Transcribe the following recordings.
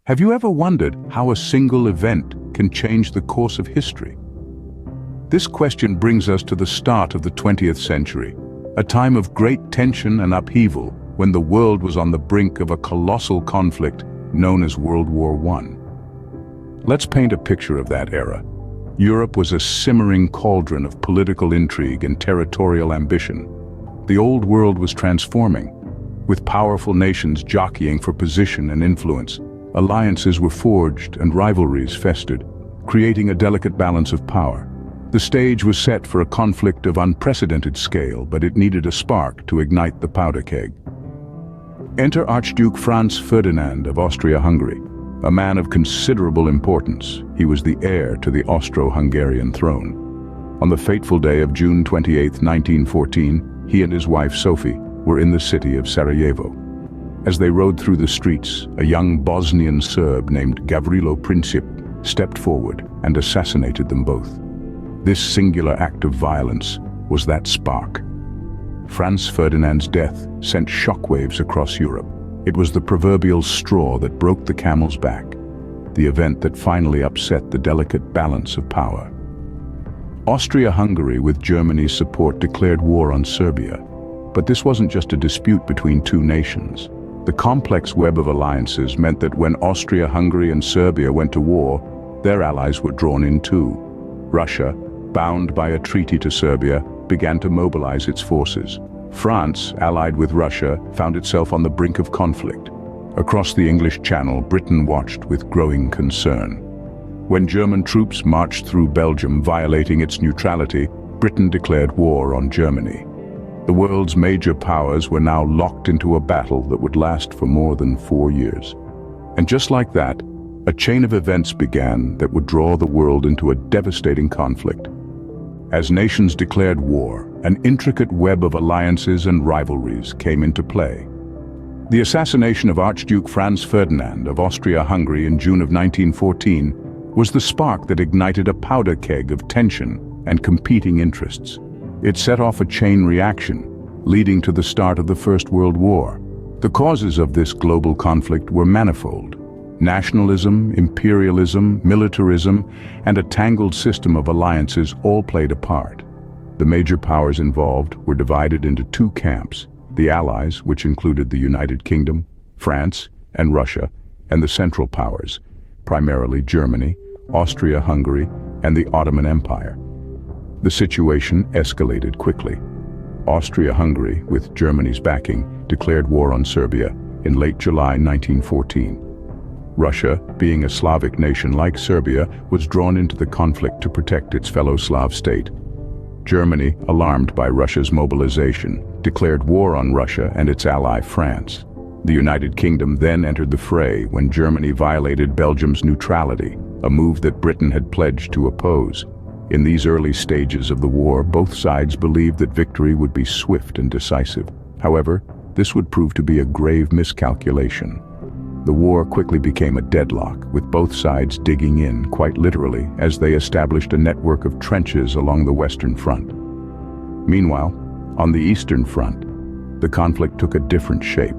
Have you ever wondered how a single event can change the course of history? This question brings us to the start of the 20th century, a time of great tension and upheaval when the world was on the brink of a colossal conflict known as World War I. Let's paint a picture of that era. Europe was a simmering cauldron of political intrigue and territorial ambition. The old world was transforming, with powerful nations jockeying for position and influence. Alliances were forged and rivalries festered, creating a delicate balance of power. The stage was set for a conflict of unprecedented scale, but it needed a spark to ignite the powder keg. Enter Archduke Franz Ferdinand of Austria-Hungary, a man of considerable importance. He was the heir to the Austro-Hungarian throne. On the fateful day of June 28, 1914, he and his wife Sophie were in the city of Sarajevo. As they rode through the streets, a young Bosnian Serb named Gavrilo Princip stepped forward and assassinated them both. This singular act of violence was that spark. Franz Ferdinand's death sent shockwaves across Europe. It was the proverbial straw that broke the camel's back, the event that finally upset the delicate balance of power. Austria-Hungary, with Germany's support, declared war on Serbia. But this wasn't just a dispute between two nations. The complex web of alliances meant that when Austria-Hungary and Serbia went to war, their allies were drawn in too. Russia, bound by a treaty to Serbia, began to mobilize its forces. France, allied with Russia, found itself on the brink of conflict. Across the English Channel, Britain watched with growing concern. When German troops marched through Belgium, violating its neutrality, Britain declared war on Germany. The world's major powers were now locked into a battle that would last for more than 4 years. And just like that, a chain of events began that would draw the world into a devastating conflict. As nations declared war, an intricate web of alliances and rivalries came into play. The assassination of Archduke Franz Ferdinand of Austria-Hungary in June of 1914 was the spark that ignited a powder keg of tension and competing interests. It set off a chain reaction, leading to the start of the First World War. The causes of this global conflict were manifold. Nationalism, imperialism, militarism, and a tangled system of alliances all played a part. The major powers involved were divided into two camps: the Allies, which included the United Kingdom, France, and Russia, and the Central Powers, primarily Germany, Austria-Hungary, and the Ottoman Empire. The situation escalated quickly. Austria-Hungary, with Germany's backing, declared war on Serbia in late July 1914. Russia, being a Slavic nation like Serbia, was drawn into the conflict to protect its fellow Slav state. Germany, alarmed by Russia's mobilization, declared war on Russia and its ally France. The United Kingdom then entered the fray when Germany violated Belgium's neutrality, a move that Britain had pledged to oppose. In these early stages of the war, both sides believed that victory would be swift and decisive. However, this would prove to be a grave miscalculation. The war quickly became a deadlock, with both sides digging in, quite literally, as they established a network of trenches along the Western Front. Meanwhile, on the Eastern Front, the conflict took a different shape.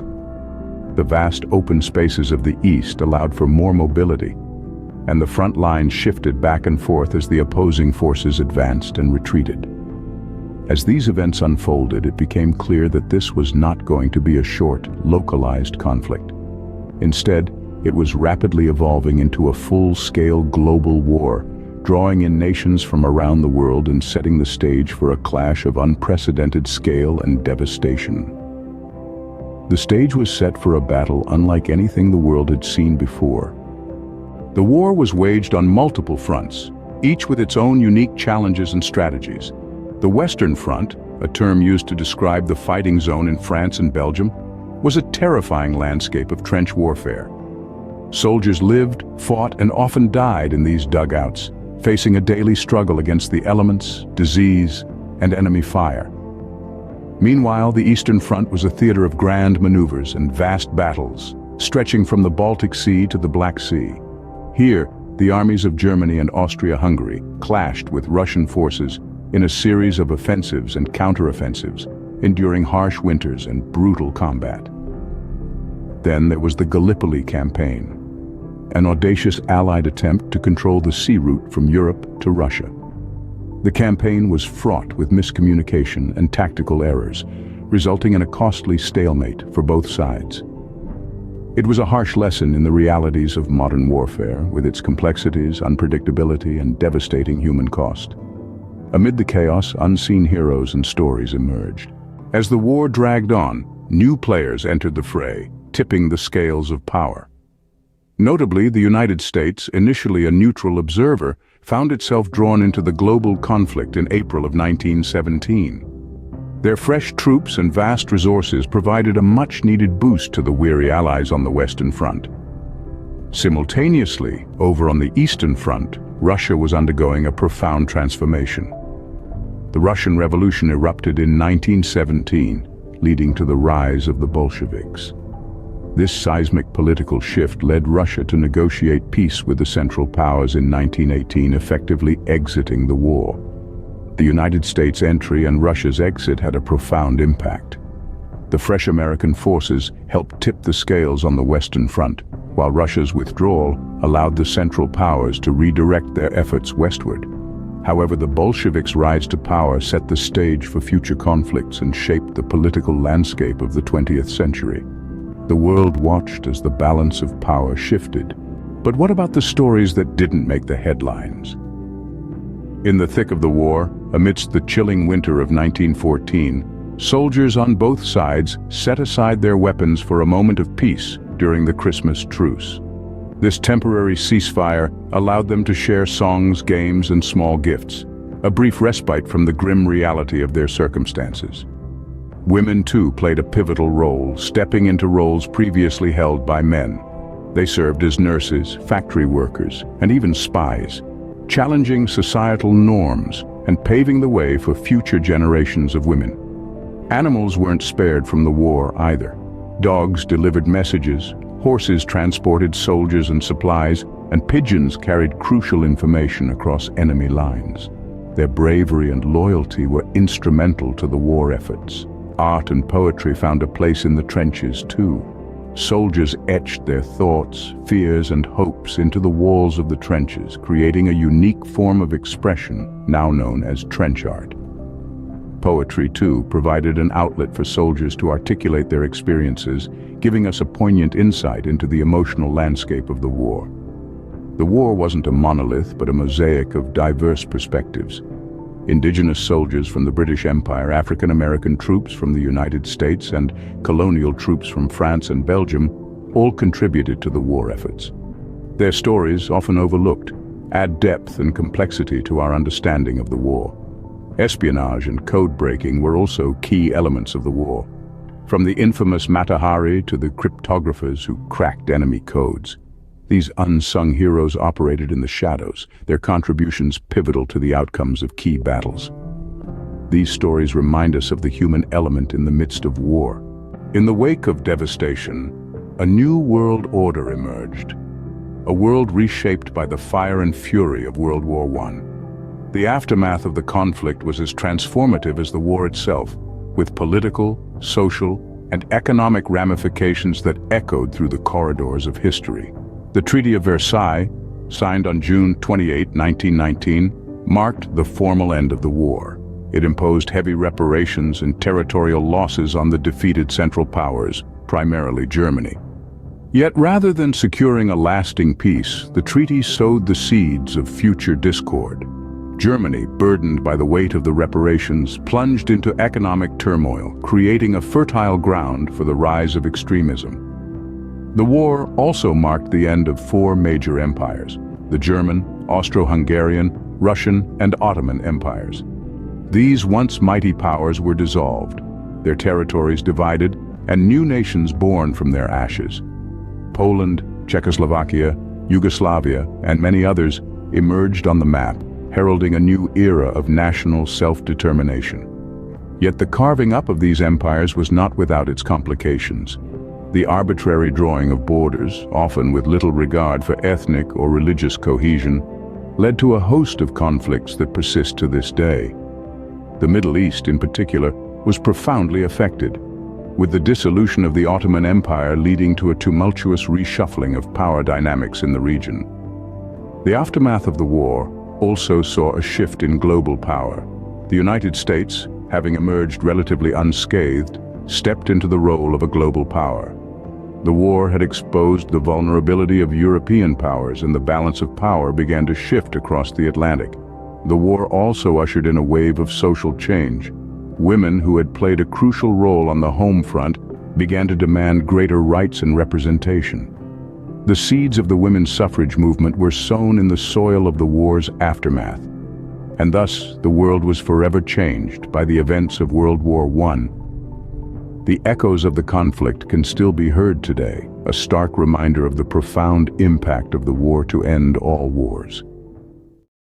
The vast open spaces of the East allowed for more mobility, and the front lines shifted back and forth as the opposing forces advanced and retreated. As these events unfolded, it became clear that this was not going to be a short, localized conflict. Instead, it was rapidly evolving into a full-scale global war, drawing in nations from around the world and setting the stage for a clash of unprecedented scale and devastation. The stage was set for a battle unlike anything the world had seen before. The war was waged on multiple fronts, each with its own unique challenges and strategies. The Western Front, a term used to describe the fighting zone in France and Belgium, was a terrifying landscape of trench warfare. Soldiers lived, fought, and often died in these dugouts, facing a daily struggle against the elements, disease, and enemy fire. Meanwhile, the Eastern Front was a theater of grand maneuvers and vast battles, stretching from the Baltic Sea to the Black Sea. Here, the armies of Germany and Austria-Hungary clashed with Russian forces in a series of offensives and counteroffensives, enduring harsh winters and brutal combat. Then there was the Gallipoli campaign. an audacious Allied attempt to control the sea route from Europe to Russia. The campaign was fraught with miscommunication and tactical errors, resulting in a costly stalemate for both sides. It was a harsh lesson in the realities of modern warfare, with its complexities, unpredictability, and devastating human cost. Amid the chaos, unseen heroes and stories emerged. As the war dragged on, new players entered the fray, tipping the scales of power. Notably, the United States, initially a neutral observer, found itself drawn into the global conflict in April of 1917. Their fresh troops and vast resources provided a much-needed boost to the weary Allies on the Western Front. Simultaneously, over on the Eastern Front, Russia was undergoing a profound transformation. The Russian Revolution erupted in 1917, leading to the rise of the Bolsheviks. This seismic political shift led Russia to negotiate peace with the Central Powers in 1918, effectively exiting the war. The United States' entry and Russia's exit had a profound impact. The fresh American forces helped tip the scales on the Western Front, while Russia's withdrawal allowed the Central Powers to redirect their efforts westward. However, the Bolsheviks' rise to power set the stage for future conflicts and shaped the political landscape of the 20th century. The world watched as the balance of power shifted. But what about the stories that didn't make the headlines? In the thick of the war, amidst the chilling winter of 1914, soldiers on both sides set aside their weapons for a moment of peace during the Christmas truce. This temporary ceasefire allowed them to share songs, games, and small gifts, a brief respite from the grim reality of their circumstances. Women, too, played a pivotal role, stepping into roles previously held by men. They served as nurses, factory workers, and even spies, challenging societal norms and paving the way for future generations of women. Animals weren't spared from the war either. Dogs delivered messages, horses transported soldiers and supplies, and pigeons carried crucial information across enemy lines. Their bravery and loyalty were instrumental to the war efforts. Art and poetry found a place in the trenches too. Soldiers etched their thoughts, fears, and hopes into the walls of the trenches, creating a unique form of expression now known as trench art. Poetry, too, provided an outlet for soldiers to articulate their experiences, giving us a poignant insight into the emotional landscape of the war. The war wasn't a monolith, but a mosaic of diverse perspectives. Indigenous soldiers from the British Empire, African American troops from the United States, and colonial troops from France and Belgium all contributed to the war efforts. Their stories, often overlooked, add depth and complexity to our understanding of the war. Espionage and code-breaking were also key elements of the war. From the infamous Mata Hari to the cryptographers who cracked enemy codes. These unsung heroes operated in the shadows, their contributions pivotal to the outcomes of key battles. These stories remind us of the human element in the midst of war. In the wake of devastation, a new world order emerged. A world reshaped by the fire and fury of World War I. The aftermath of the conflict was as transformative as the war itself, with political, social, and economic ramifications that echoed through the corridors of history. The Treaty of Versailles, signed on June 28, 1919, marked the formal end of the war. It imposed heavy reparations and territorial losses on the defeated Central Powers, primarily Germany. Yet rather than securing a lasting peace, the treaty sowed the seeds of future discord. Germany, burdened by the weight of the reparations, plunged into economic turmoil, creating a fertile ground for the rise of extremism. The war also marked the end of four major empires: the German, Austro-Hungarian, Russian, and Ottoman empires. These once mighty powers were dissolved, their territories divided, and new nations born from their ashes. Poland, Czechoslovakia, Yugoslavia, and many others emerged on the map, heralding a new era of national self-determination. Yet the carving up of these empires was not without its complications. The arbitrary drawing of borders, often with little regard for ethnic or religious cohesion, led to a host of conflicts that persist to this day. The Middle East, in particular, was profoundly affected. with the dissolution of the Ottoman Empire leading to a tumultuous reshuffling of power dynamics in the region. The aftermath of the war also saw a shift in global power. The United States, having emerged relatively unscathed, stepped into the role of a global power. The war had exposed the vulnerability of European powers, and the balance of power began to shift across the Atlantic. The war also ushered in a wave of social change. Women who had played a crucial role on the home front began to demand greater rights and representation. The seeds of the women's suffrage movement were sown in the soil of the war's aftermath, and thus the world was forever changed by the events of World War I. The echoes of the conflict can still be heard today, a stark reminder of the profound impact of the war to end all wars.